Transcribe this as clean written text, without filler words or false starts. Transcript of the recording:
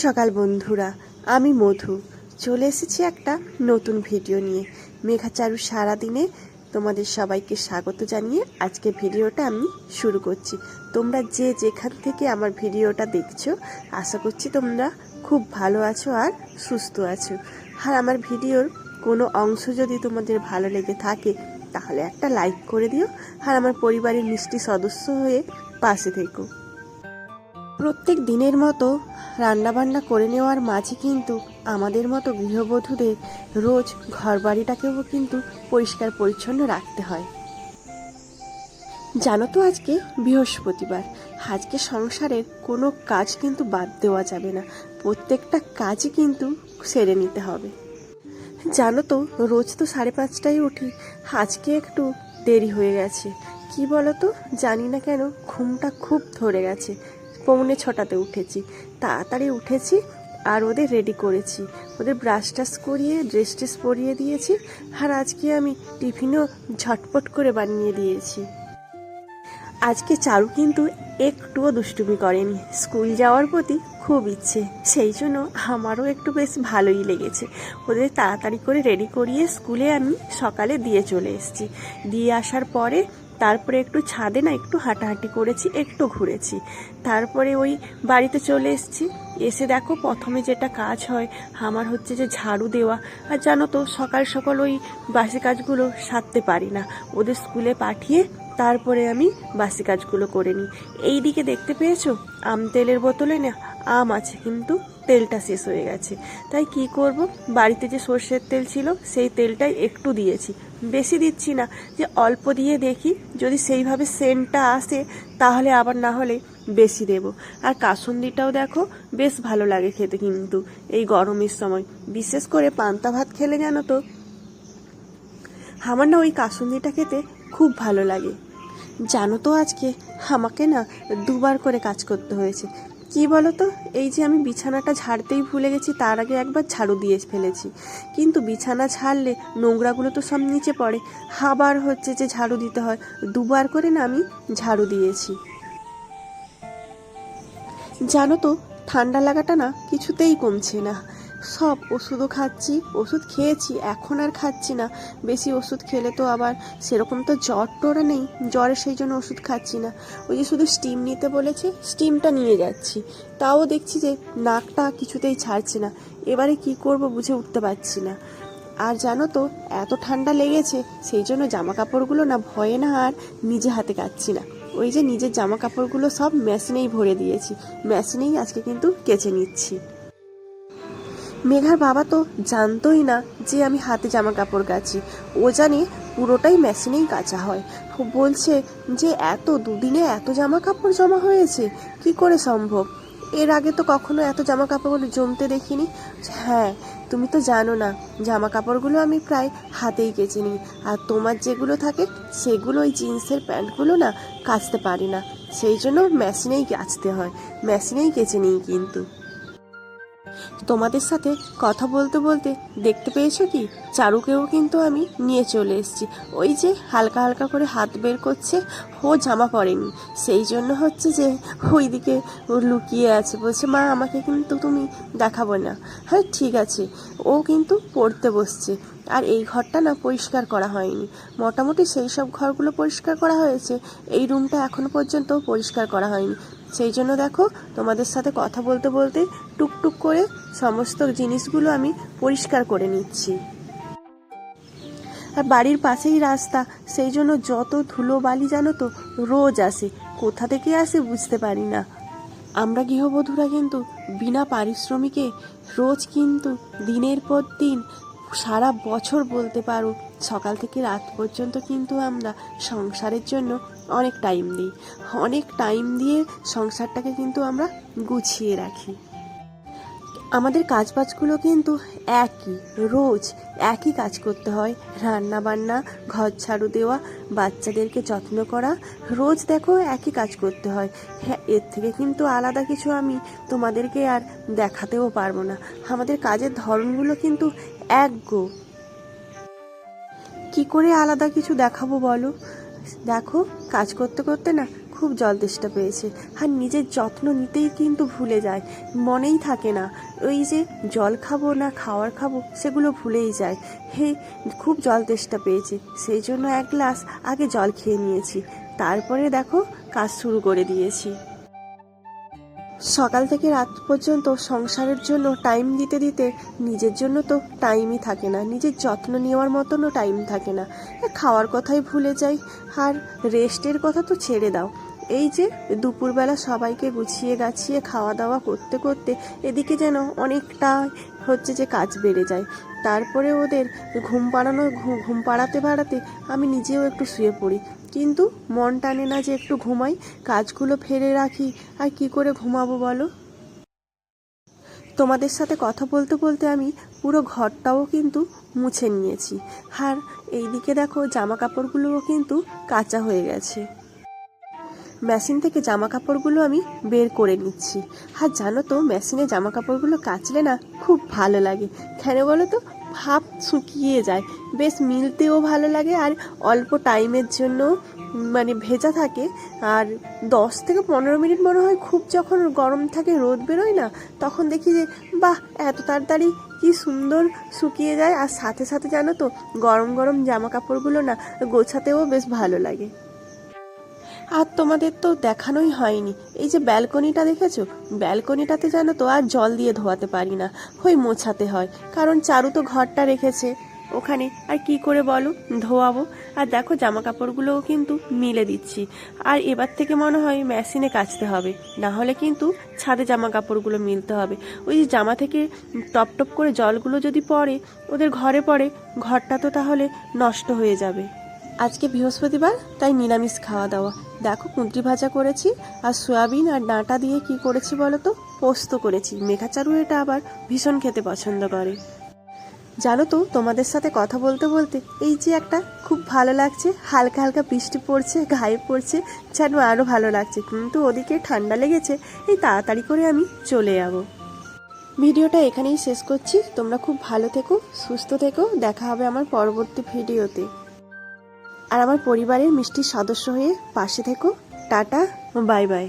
সকাল বন্ধুরা, আমি মধু চলে এসেছি একটা নতুন ভিডিও নিয়ে। মেঘাচারু সারাদিনে তোমাদের সবাইকে স্বাগত জানিয়ে আজকে ভিডিওটা আমি শুরু করছি। তোমরা যে যেখান থেকে আমার ভিডিওটা দেখছো, আশা করছি তোমরা খুব ভালো আছো আর সুস্থ আছো। আর আমার ভিডিওর কোনো অংশ যদি তোমাদের ভালো লেগে থাকে তাহলে একটা লাইক করে দিও, আর আমার পরিবারের মিষ্টি সদস্য হয়ে পাশে থেকো। প্রত্যেক দিনের মতো রান্নাবান্না করে নেওয়ার মাঝে কিন্তু আমাদের মতো গৃহবধূদের রোজ ঘরবাড়িটাকেও কিন্তু পরিষ্কার পরিচ্ছন্ন রাখতে হয়। জানো তো আজকে বৃহস্পতিবার, আজকে সংসারের কোনো কাজ কিন্তু বাদ দেওয়া যাবে না, প্রত্যেকটা কাজই কিন্তু সেরে নিতে হবে। জানো তো রোজ তো 5:30টায় উঠি, আজকে একটু দেরি হয়ে গেছে। কি বলো তো, জানি না কেন ঘুমটা খুব ধরে গেছে। 6:45 উঠেছি, তাড়াতাড়ি উঠেছি আর ওদের রেডি করেছি, ওদের ব্রাশ টাশ করিয়ে ড্রেস ট্রেস পরিয়ে দিয়েছি। আর আজকে আমি টিফিনও ঝটপট করে বানিয়ে দিয়েছি। আজকে চারু কিন্তু একটুও দুষ্টুমি করেনি, স্কুল যাওয়ার প্রতি খুব ইচ্ছে, সেই জন্য আমারও একটু বেশ ভালোই লেগেছে। ওদের তাড়াতাড়ি করে রেডি করিয়ে স্কুলে আমি সকালে দিয়ে চলে এসেছি। দিয়ে আসার পরে তারপরে একটু ছাদে একটু হাঁটাহাঁটি করেছি, একটু ঘুরেছি, তারপরে ওই বাড়িতে চলে এসেছি। এসে দেখো প্রথমে যেটা কাজ হয় আমার হচ্ছে যে ঝাড়ু দেওয়া। আর জানো তো সকাল সকাল ওই বাসি কাজগুলো সারতে পারি না, ওদের স্কুলে পাঠিয়ে তারপরে আমি বাসি কাজগুলো করে নিই। এই দিকে দেখতে পেয়েছো আম তেলের বোতলে না আম আছে, কিন্তু তেলটা শেষ হয়ে গেছে। তাই কি করব, বাড়িতে যে সর্ষের তেল ছিল সেই তেলটাই একটু দিয়েছি, বেশি দিচ্ছি না, যে অল্প দিয়ে দেখি যদি সেইভাবে সেন্টটা আসে তাহলে আবার না হলে বেশি দেব। আর কাসুন্দিটাও দেখো বেশ ভালো লাগে খেতে কিন্তু এই গরমের সময়, বিশেষ করে পান্তা ভাত খেলে জানো তো আমার না ওই কাসুন্দিটা খেতে খুব ভালো লাগে। জানো তো আজকে আমাকে না 2বার করে কাজ করতে হয়েছে। কি বলো তো, এই যে আমি বিছানাটা ঝাড়তেই ভুলে গেছি, তার আগে একবার ঝাড়ু দিয়ে ফেলেছি, কিন্তু বিছানা ঝাড়লে নোংরাগুলো তো সব নিচে পড়ে, আবার হচ্ছে যে ঝাড়ু দিতে হয়। 2বার করে না আমি ঝাড়ু দিয়েছি। জানো তো ঠান্ডা লাগাটা না কিছুতেই কমছে না, সব ওষুধও খাচ্ছি, ওষুধ খেয়েছি, এখন আর খাচ্ছি না। বেশি ওষুধ খেলে তো আবার সেরকম তো জ্বর টোরা নেই, জ্বরে সেই জন্য ওষুধ খাচ্ছি না। ওই যে শুধু স্টিম নিতে বলেছে, স্টিমটা নিয়ে যাচ্ছি, তাও দেখছি যে নাকটা কিছুতেই ছাড়ছে না। এবারে কি করব বুঝে উঠতে পারছি না। আর জানো তো এত ঠান্ডা লেগেছে সেই জন্য জামা কাপড়গুলো না ভয়ে না আর নিজে হাতে কাচ্ছি না, ওই যে নিজের জামা কাপড়গুলো সব মেশিনেই ভরে দিয়েছি, মেশিনেই আজকে কিন্তু কেচে নিচ্ছি। মেঘার বাবা তো জানতোই না যে আমি হাতে জামা কাপড় কাচি, ও জানে পুরোটাই মেশিনেই কাচা হয়। ও বলছে যে এত দুদিনে এত জামা কাপড় জমা হয়েছে, কি করে সম্ভব? এর আগে তো কখনো এত জামা কাপড়গুলো জমতে দেখিনি। হ্যাঁ, তুমি তো জানো না, জামা কাপড়গুলো আমি প্রায় হাতেই কেচে নিই, আর তোমার যেগুলো থাকে সেগুলো ওই জিন্সের প্যান্টগুলো না কাচতে পারি না, সেই জন্য মেশিনেই কাচতে হয়, মেশিনেই কেচে নিই। কিন্তু তোমাদের সাথে কথা বলতে বলতে দেখতে পেয়েছো কি, চারুকেও কিন্তু আমি নিয়ে চলে এসেছি। ওই যে হালকা হালকা করে হাত বের করছে, ও জামা পরেনি, সেই জন্য হচ্ছে যে ওইদিকে ও লুকিয়ে আছে, বলছে মা আমাকে কিন্তু তুমি দেখাবো না। হ্যাঁ ঠিক আছে, ও কিন্তু পড়তে বসছে। আর এই ঘরটা না পরিষ্কার করা হয়নি, মোটামুটি সেই সব ঘরগুলো পরিষ্কার করা হয়েছে, এই রুমটা এখনো পর্যন্ত পরিষ্কার করা হয়নি। সেই জন্য দেখো তোমাদের সাথে কথা বলতে বলতে টুকটুক করে সমস্ত জিনিসগুলো আমি পরিষ্কার করে নিচ্ছি। আর বাড়ির পাশেই রাস্তা, সেই জন্য যত ধুলো বালি জানো তো রোজ আসে, কোথা থেকে আসে বুঝতে পারি না। আমরা গৃহবধূরা কিন্তু বিনা পারিশ্রমিকে রোজ কিন্তু দিনের পর দিন সারা বছর বলতে পারো সকাল থেকে রাত পর্যন্ত কিন্তু আমরা সংসারের জন্য অনেক টাইম দিই, অনেক টাইম দিয়ে সংসারটাকে কিন্তু আমরা গুছিয়ে রাখি। আমাদের কাজবাজগুলো কিন্তু একই, রোজ একই কাজ করতে হয়, রান্না বান্না, ঘর ঝাড়ু দেওয়া, বাচ্চাদেরকে যত্ন করা, রোজ দেখো একই কাজ করতে হয়। হ্যাঁ, এর থেকে কিন্তু আলাদা কিছু আমি তোমাদেরকে আর দেখাতেও পারবো না, আমাদের কাজের ধরনগুলো কিন্তু এক গো। কি করে আলাদা কিছু দেখাবো বলো? দেখো কাজ করতে করতে না খুব জল তেষ্টা পেয়েছে, আর নিজের যত্ন নিতেই কিন্তু ভুলে যায়, মনেই থাকে না ওই যে জল খাবো না খাওয়ার খাবো সেগুলো ভুলেই যায়। খুব জল তেষ্টা পেয়েছে, সেই জন্য এক গ্লাস আগে জল খেয়ে নিয়েছি, তারপরে দেখো কাজ শুরু করে দিয়েছি। সকাল থেকে রাত পর্যন্ত সংসারের জন্য টাইম দিতে দিতে নিজের জন্য তো টাইমই থাকে না, নিজের যত্ন নেওয়ার মতনও টাইম থাকে না, খাওয়ার কথাই ভুলে যাই। আর রেস্টের কথা তো ছেড়ে দাও, এই যে দুপুরবেলা সবাইকে গুছিয়ে গাছিয়ে খাওয়া দাওয়া করতে করতে এদিকে যেন অনেকটা হচ্ছে যে কাজ বেড়ে যায়। তারপরে ওদের ঘুম পাড়াতে আমি নিজেও একটু শুয়ে পড়ি, কিন্তু মন টানে না যে একটু ঘুমাই, কাজগুলো ফেলে রাখি, আর কি করে ঘুমাবো বলো। তোমাদের সাথে কথা বলতে বলতে আমি পুরো ঘরটাও কিন্তু মুছে নিয়েছি, আর এইদিকে দেখো জামা কাপড়গুলোও কিন্তু কাঁচা হয়ে গেছে। মেশিন থেকে জামা কাপড়গুলো আমি বের করে নিচ্ছি। আর জানো তো, মেশিনে জামা কাপড়গুলো কাচলে না খুব ভালো লাগে, কেন বলো তো, ভাব শুকিয়ে যায়, বেশ মিলতেও ভালো লাগে, আর অল্প টাইমের জন্য মানে ভেজা থাকে। আর 10 থেকে 15 মিনিট মনে হয়, খুব যখন গরম থাকে রোদ বেরোয় না, তখন দেখি যে বাহ এত তাড়াতাড়ি কি সুন্দর শুকিয়ে যায়। আর সাথে সাথে জানো তো, গরম গরম জামা কাপড়গুলো না গোছাতেও বেশ ভালো লাগে। আর তোমাদের তো দেখানোই হয়নি, এই যে ব্যালকনিটা দেখেছো, ব্যালকনিটাতে জানো তো আর জল দিয়ে ধোয়াতে পারি না, মোছাতে হয়, কারণ চারু তো ঘরটা রেখেছে ওখানে, আর কি করে বলো ধোয়াবো। আর দেখো জামা কাপড়গুলোও কিন্তু মিলে দিচ্ছি, আর এবার থেকে মনে হয় মেশিনে কাচতে হবে, না হলে কিন্তু ছাদে জামা কাপড়গুলো মিলতে হবে। ওই যে জামা থেকে টপ টপ করে জলগুলো যদি পড়ে ওদের ঘরে পড়ে, ঘরটা তো তাহলে নষ্ট হয়ে যাবে। আজকে বৃহস্পতিবার, তাই নিরামিষ খাওয়া দাওয়া। দেখো কুঁদরি ভাজা করেছি, আর সয়াবিন আর ডাঁটা দিয়ে কি করেছি বলো তো, পোস্ত করেছি। মেঘাচারু এটা আবার ভীষণ খেতে পছন্দ করে। জানো তো, তোমাদের সাথে কথা বলতে বলতে এই যে একটা খুব ভালো লাগছে, হালকা হালকা বৃষ্টি পড়ছে, গায়ে পড়ছে, যেন আরও ভালো লাগছে। কিন্তু ওদিকে ঠান্ডা লেগেছে, এই তাড়াতাড়ি করে আমি চলে যাবো। ভিডিওটা এখানেই শেষ করছি, তোমরা খুব ভালো থেকো, সুস্থ থেকো, দেখা হবে আমার পরবর্তী ভিডিওতে। আর আমার পরিবারের মিষ্টি সদস্য হয়ে পাশে থেকো। Tata, bye bye.